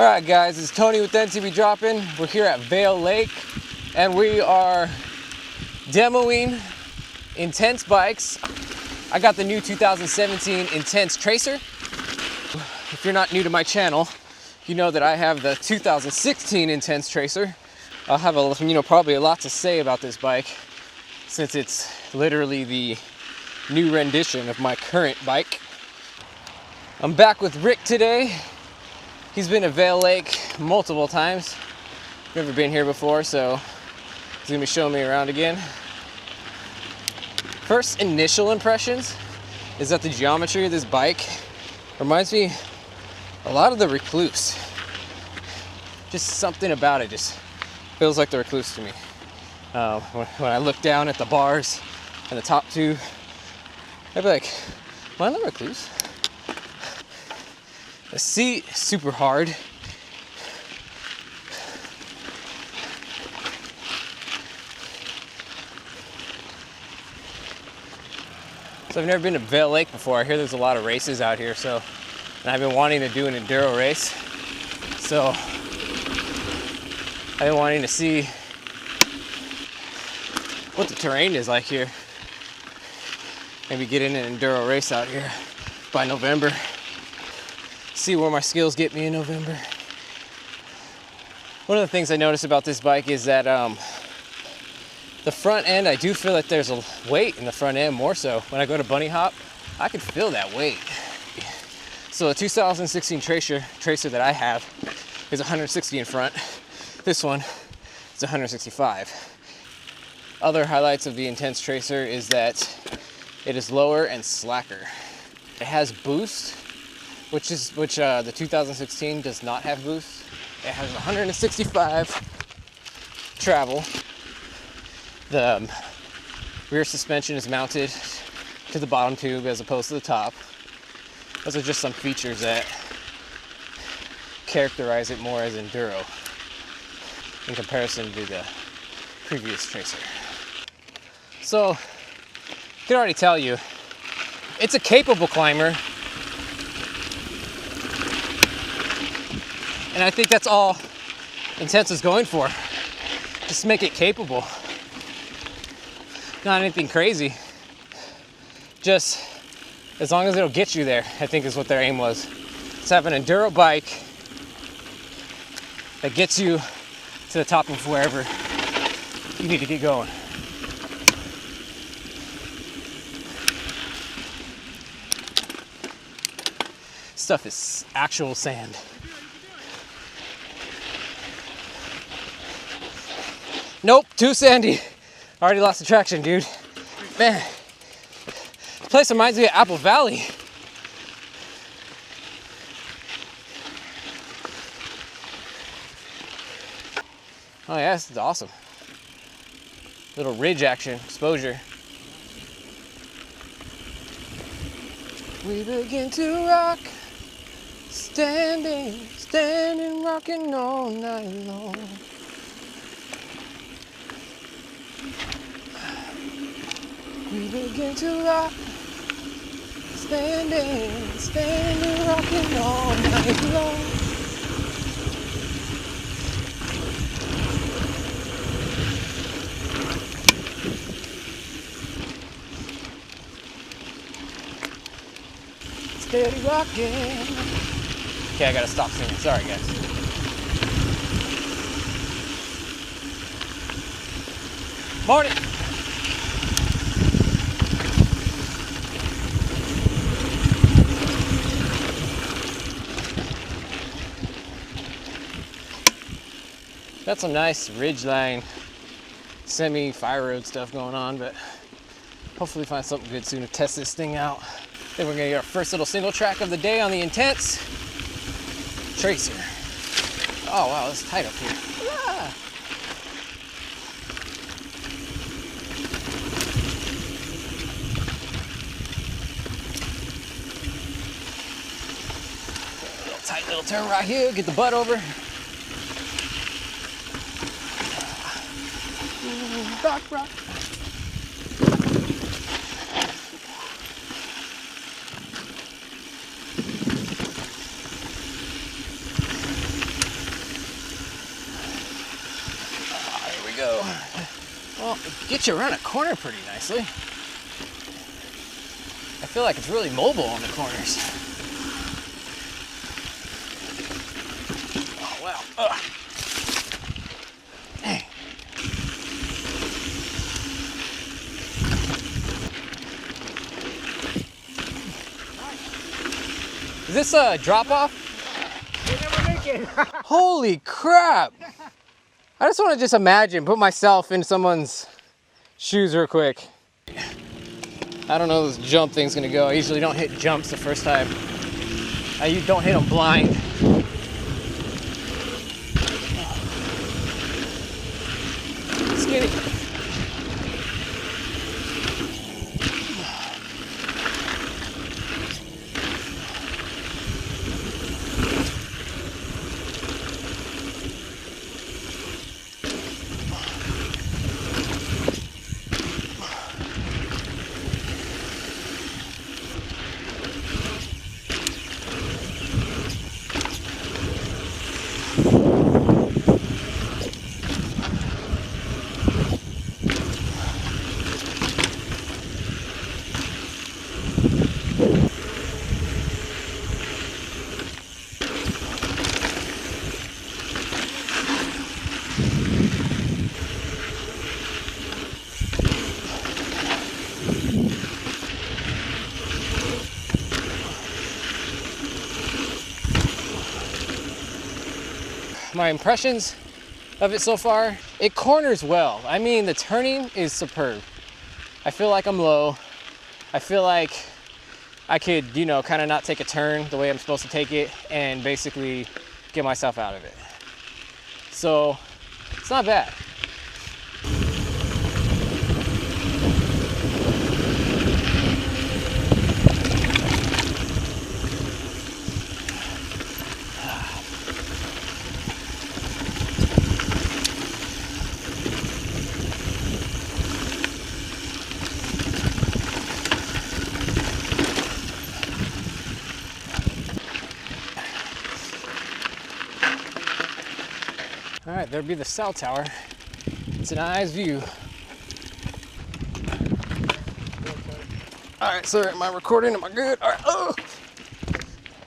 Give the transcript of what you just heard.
All right, guys, it's Tony with NTB Drop-In. We're here at Vale Lake, and we are demoing Intense bikes. I got the new 2017 Intense Tracer. If you're not new to my channel, you know that I have the 2016 Intense Tracer. I'll have probably a lot to say about this bike since it's literally the new rendition of my current bike. I'm back with Rick today. He's been to Vale Lake multiple times. Never been here before, so he's gonna be showing me around again. First initial impressions is that the geometry of this bike reminds me a lot of the Recluse. Just something about it just feels like the Recluse to me. When I look down at the bars and the top two, I'd be like, am I on the Recluse? The seat is super hard. So I've never been to Vale Lake before. I hear there's a lot of races out here, and I've been wanting to do an enduro race. So I've been wanting to see what the terrain is like here. Maybe get in an enduro race out here by November. See where my skills get me in November. One of the things I noticed about this bike is that the front end, I do feel that there's a weight in the front end more so. When I go to bunny hop, I can feel that weight. So the 2016 Tracer that I have is 160 in front. This one is 165. Other highlights of the Intense Tracer is that it is lower and slacker. It has boost, which the 2016 does not have boost. It has 165 travel. The rear suspension is mounted to the bottom tube as opposed to the top. Those are just some features that characterize it more as enduro in comparison to the previous Tracer. So, I can already tell you, it's a capable climber. And I think that's all Intense is going for. Just make it capable. Not anything crazy. Just as long as it'll get you there, I think is what their aim was. It's have an enduro bike that gets you to the top of wherever you need to get going. Stuff is actual sand. Nope, too sandy. Already lost the traction, dude. Man, this place reminds me of Apple Valley. Oh yeah, this is awesome. Little ridge action, exposure. We begin to rock, standing, rocking all night long. We begin to rock, standing, rocking all night long. Steady rocking. Okay, I gotta stop singing. Sorry, guys. Morning. Got some nice ridgeline, semi-fire road stuff going on, but hopefully find something good soon to test this thing out. Then we're gonna get our first little single track of the day on the Intense Tracer. Oh wow, it's tight up here. Ah. Tight little turn right here, get the butt over. Rock. it gets you around a corner pretty nicely. I feel like it's really mobile on the corners. Oh, wow. Ugh. Dang. Is this a drop-off? You never make it. Holy crap! I just want to imagine, put myself in someone's shoes real quick. I don't know how this jump thing's gonna go. I usually don't hit jumps the first time. I don't hit them blind. Skinny. My impressions of it so far, it corners well. I mean, the turning is superb. I feel like I'm low. I feel like I could, you know, kind of not take a turn the way I'm supposed to take it and basically get myself out of it. So it's not bad. All right, there'd be the cell tower. It's a nice view. All right, sir, am I recording? Am I good? All right, oh.